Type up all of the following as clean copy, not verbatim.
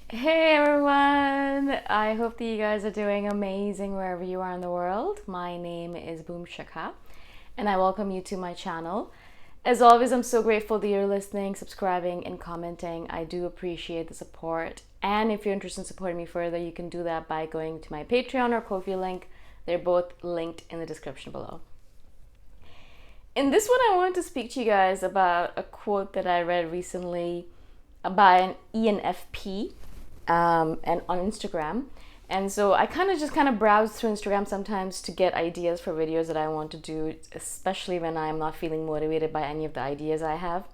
Hey everyone! I hope that you guys are doing amazing wherever you are in the world. My name is Shikha, and I welcome you to my channel. As always, I'm so grateful that you're listening, subscribing, and commenting. I do appreciate the support. And if you're interested in supporting me further, you can do that by going to my Patreon or Ko-fi link. They're both linked in the description below. In this one, I wanted to speak to you guys about a quote that I read recently by an ENFP and on Instagram. And so I kind of browse through Instagram sometimes to get ideas for videos that I want to do, especially when I'm not feeling motivated by any of the ideas I have.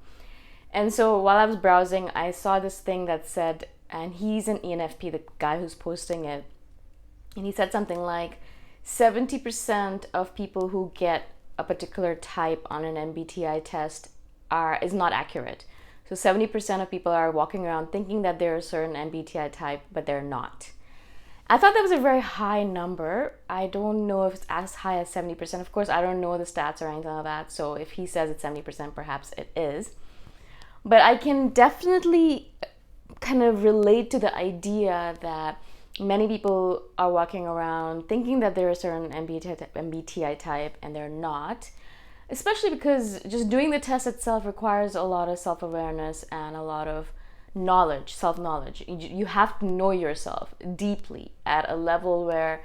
And so while I was browsing, I saw this thing that said, and he's an ENFP, the guy who's posting it, and he said something like 70% of people who get a particular type on an MBTI test is not accurate. So 70% of people are walking around thinking that they're a certain MBTI type, but they're not. I thought that was a very high number. I don't know if it's as high as 70%. Of course, I don't know the stats or anything like that. So if he says it's 70%, perhaps it is. But I can definitely kind of relate to the idea that many people are walking around thinking that they're a certain MBTI type and they're not. Especially because just doing the test itself requires a lot of self-awareness and a lot of knowledge, self-knowledge. You have to know yourself deeply at a level where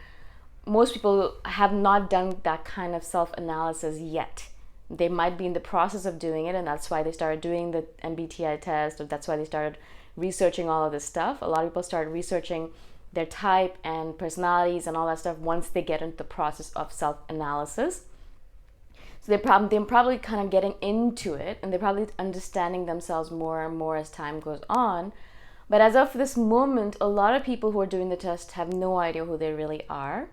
most people have not done that kind of self-analysis yet. They might be in the process of doing it, and that's why they started doing the MBTI test, or that's why they started researching all of this stuff. A lot of people start researching their type and personalities and all that stuff once they get into the process of self-analysis. So they're probably kind of getting into it, and they're probably understanding themselves more and more as time goes on. But as of this moment, a lot of people who are doing the test have no idea who they really are.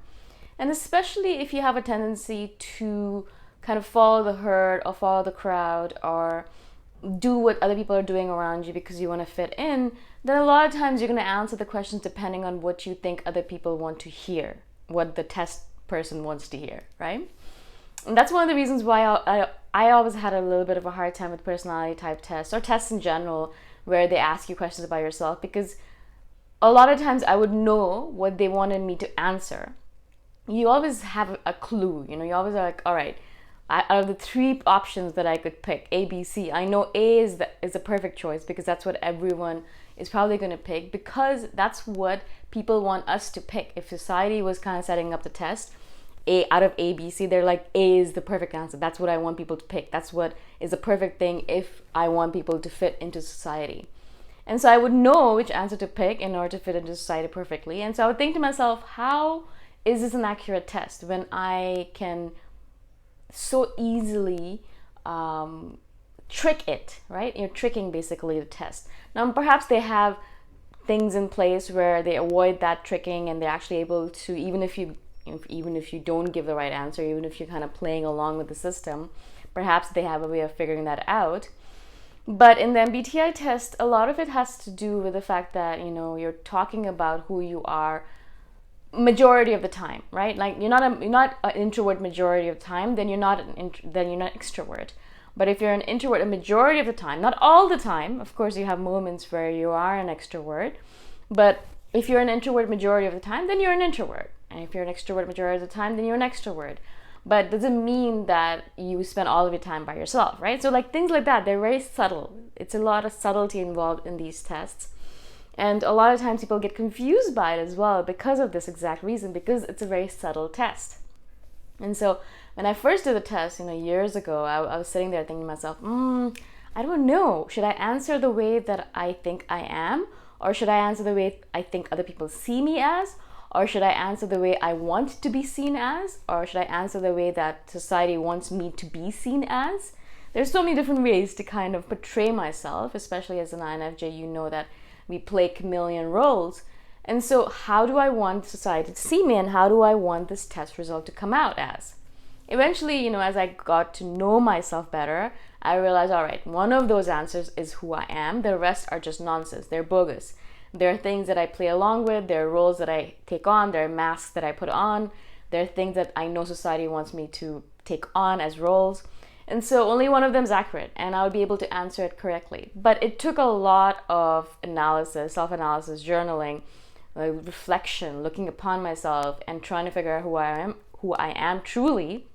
And especially if you have a tendency to kind of follow the herd or follow the crowd or do what other people are doing around you because you want to fit in, then a lot of times you're going to answer the questions depending on what you think other people want to hear, what the test person wants to hear, right? And that's one of the reasons why I always had a little bit of a hard time with personality type tests or tests in general where they ask you questions about yourself, because a lot of times I would know what they wanted me to answer. You always have a clue, you always are like, all right, out of the three options that I could pick, A, B, C, I know A is a perfect choice because that's what everyone is probably going to pick, because that's what people want us to pick. If society was kind of setting up the test, out of A, B, C, they're like, A is the perfect answer. That's what I want people to pick. That's what is the perfect thing if I want people to fit into society. And so I would know which answer to pick in order to fit into society perfectly. And so I would think to myself, how is this an accurate test when I can so easily trick it, right? You're tricking basically the test. Now, perhaps they have things in place where they avoid that tricking, and they're actually able to, even if you don't give the right answer, even if you're kind of playing along with the system, perhaps they have a way of figuring that out. But in the MBTI test, a lot of it has to do with the fact that, you're talking about who you are majority of the time, right? Like you're not an introvert majority of the time, then you're not an extrovert. But if you're an introvert a majority of the time, not all the time, of course you have moments where you are an extrovert, but if you're an introvert majority of the time, then you're an introvert. And if you're an extrovert majority of the time, then you're an extrovert. But it doesn't mean that you spend all of your time by yourself, right? So like things like that, they're very subtle. It's a lot of subtlety involved in these tests. And a lot of times people get confused by it as well because of this exact reason, because it's a very subtle test. And so when I first did the test, years ago, I was sitting there thinking to myself, I don't know. Should I answer the way that I think I am? Or should I answer the way I think other people see me as? Or should I answer the way I want to be seen as? Or should I answer the way that society wants me to be seen as? There's so many different ways to kind of portray myself, especially as an INFJ. You know that we play chameleon roles. And so how do I want society to see me, and how do I want this test result to come out as? Eventually, as I got to know myself better, I realized, all right, one of those answers is who I am. The rest are just nonsense. They're bogus. There are things that I play along with. There are roles that I take on. There are masks that I put on. There are things that I know society wants me to take on as roles. And so only one of them is accurate, and I would be able to answer it correctly. But it took a lot of analysis, self-analysis, journaling, reflection, looking upon myself, and trying to figure out who I am truly,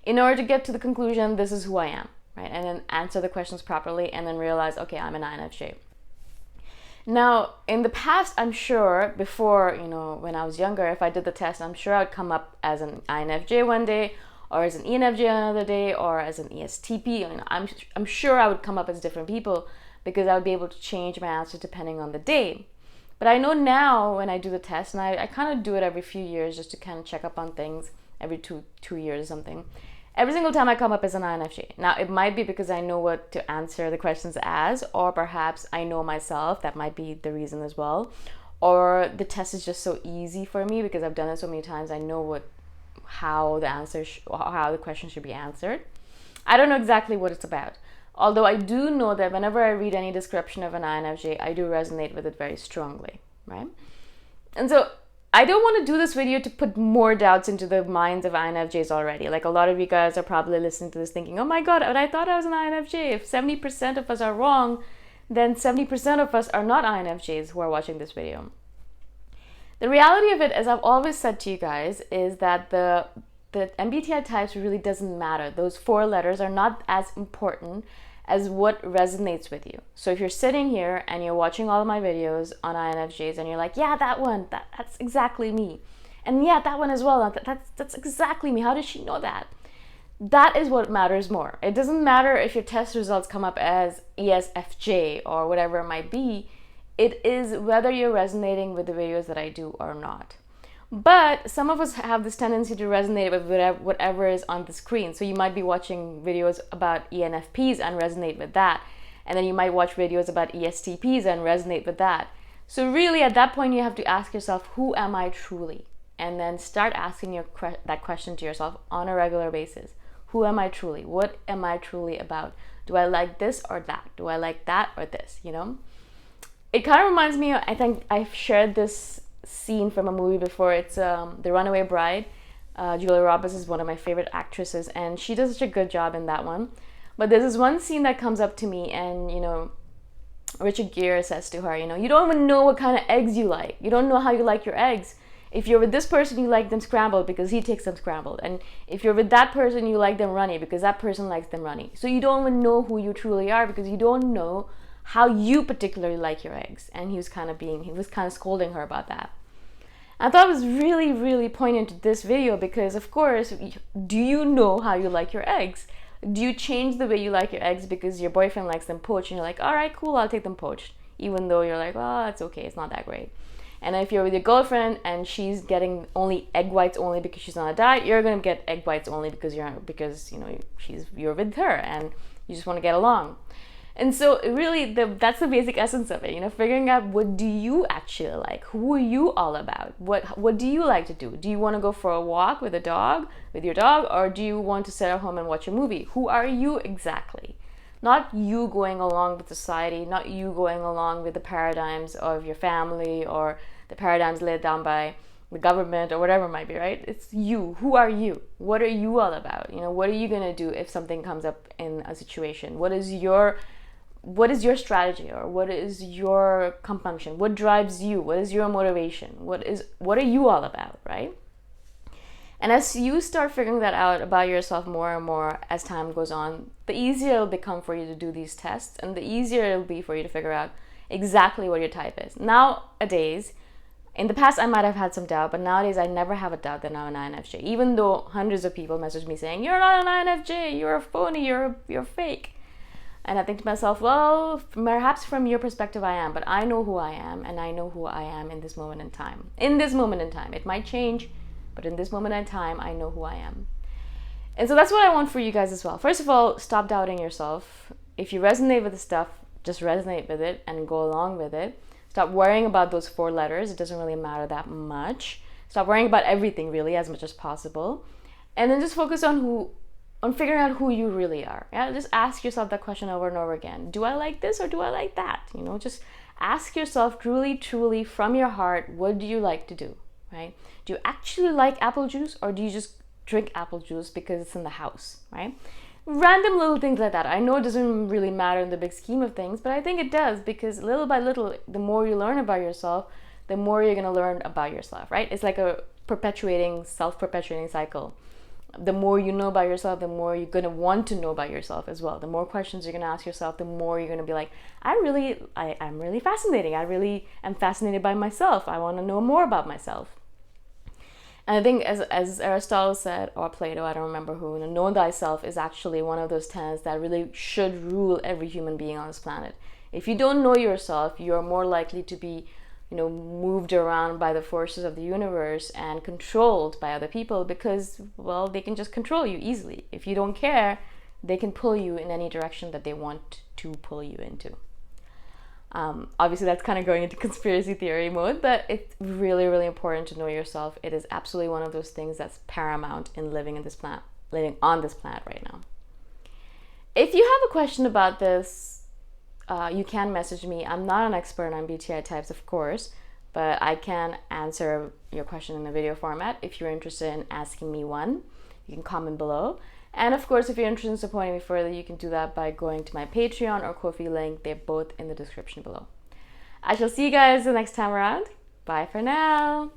in order to get to the conclusion, this is who I am, right? And then answer the questions properly, and then realize, okay, I'm an INFJ. Now, in the past, I'm sure, before, when I was younger, if I did the test, I'm sure I would come up as an INFJ one day, or as an ENFJ another day, or as an ESTP. I'm sure I would come up as different people, because I would be able to change my answer depending on the day. But I know now when I do the test, and I kind of do it every few years just to kind of check up on things, every two years or something. Every single time I come up as an INFJ. Now, it might be because I know what to answer the questions as, or perhaps I know myself. That might be the reason as well. Or the test is just so easy for me because I've done it so many times. I know how the question should be answered. I don't know exactly what it's about. Although I do know that whenever I read any description of an INFJ, I do resonate with it very strongly, right? And so I don't want to do this video to put more doubts into the minds of INFJs already. Like, a lot of you guys are probably listening to this thinking, oh my God, I thought I was an INFJ. If 70% of us are wrong, then 70% of us are not INFJs who are watching this video. The reality of it, as I've always said to you guys, is that the MBTI types really doesn't matter. Those 4 letters are not as important as what resonates with you. So if you're sitting here and you're watching all of my videos on INFJs and you're like, yeah, that one, that's exactly me. And yeah, that one as well, that's exactly me. How does she know that? That is what matters more. It doesn't matter if your test results come up as ESFJ or whatever it might be. It is whether you're resonating with the videos that I do or not. But some of us have this tendency to resonate with whatever is on the screen. So you might be watching videos about ENFPs and resonate with that. And then you might watch videos about ESTPs and resonate with that. So really, at that point, you have to ask yourself, who am I truly? And then start asking that question to yourself on a regular basis. Who am I truly? What am I truly about? Do I like this or that? Do I like that or this? It kind of reminds me, I think I've shared this scene from a movie before. It's the Runaway Bride. Julia Roberts is one of my favorite actresses, and she does such a good job in that one. But there's this one scene that comes up to me, and Richard Gere says to her, you don't even know what kind of eggs you like. You don't know how you like your eggs. If you're with this person, you like them scrambled because he takes them scrambled. And if you're with that person, you like them runny because that person likes them runny. So you don't even know who you truly are because you don't know how you particularly like your eggs. And he was kind of scolding her about that. I thought it was really, really poignant to this video because, of course, do you know how you like your eggs? Do you change the way you like your eggs because your boyfriend likes them poached and you're like, all right, cool, I'll take them poached, even though you're like, oh, it's okay, it's not that great. And if you're with your girlfriend and she's getting only egg whites only because she's on a diet, you're gonna get egg whites only because you're with her and you just want to get along. And so really, that's the basic essence of it, figuring out what do you actually like? Who are you all about? What do you like to do? Do you want to go for a walk with your dog, or do you want to sit at home and watch a movie? Who are you exactly? Not you going along with society, not you going along with the paradigms of your family or the paradigms laid down by the government or whatever it might be, right? It's you. Who are you? What are you all about? What are you going to do if something comes up in a situation? What is your strategy, or what is your compunction? What drives you? What is your motivation? What are you all about, right? And as you start figuring that out about yourself more and more as time goes on, the easier it'll become for you to do these tests, and the easier it'll be for you to figure out exactly what your type is. Nowadays, in the past I might have had some doubt, but nowadays I never have a doubt that I'm an INFJ, even though hundreds of people message me saying, you're not an INFJ, you're a phony, you're fake. And I think to myself, well, perhaps from your perspective I am, but I know who I am, and I know who I am in this moment in time. In this moment in time. It might change, but in this moment in time, I know who I am. And so that's what I want for you guys as well. First of all, stop doubting yourself. If you resonate with the stuff, just resonate with it and go along with it. Stop worrying about those 4 letters. It doesn't really matter that much. Stop worrying about everything really as much as possible. And then just focus on figuring out who you really are. Yeah, just ask yourself that question over and over again. Do I like this or do I like that? Just ask yourself truly from your heart, what do you like to do, right? Do you actually like apple juice, or do you just drink apple juice because it's in the house, right? Random little things like that. I know it doesn't really matter in the big scheme of things, but I think it does, because little by little, the more you learn about yourself, the more you're going to learn about yourself, right? It's like a self-perpetuating cycle. The more you know about yourself, the more you're going to want to know about yourself as well. The more questions you're going to ask yourself, the more you're going to be like, I'm really fascinating. I really am fascinated by myself. I want to know more about myself. And I think, as Aristotle said, or Plato, I don't remember who, know thyself is actually one of those tenets that really should rule every human being on this planet. If you don't know yourself, you're more likely to be, moved around by the forces of the universe and controlled by other people, because, well, they can just control you easily. If you don't care, they can pull you in any direction that they want to pull you into. Obviously, that's kind of going into conspiracy theory mode, but it's really, really important to know yourself. It is absolutely one of those things that's paramount in living on this planet right now. If you have a question about this, you can message me. I'm not an expert on MBTI types, of course, but I can answer your question in a video format. If you're interested in asking me one, you can comment below. And of course, if you're interested in supporting me further, you can do that by going to my Patreon or Ko-fi link. They're both in the description below. I shall see you guys the next time around. Bye for now.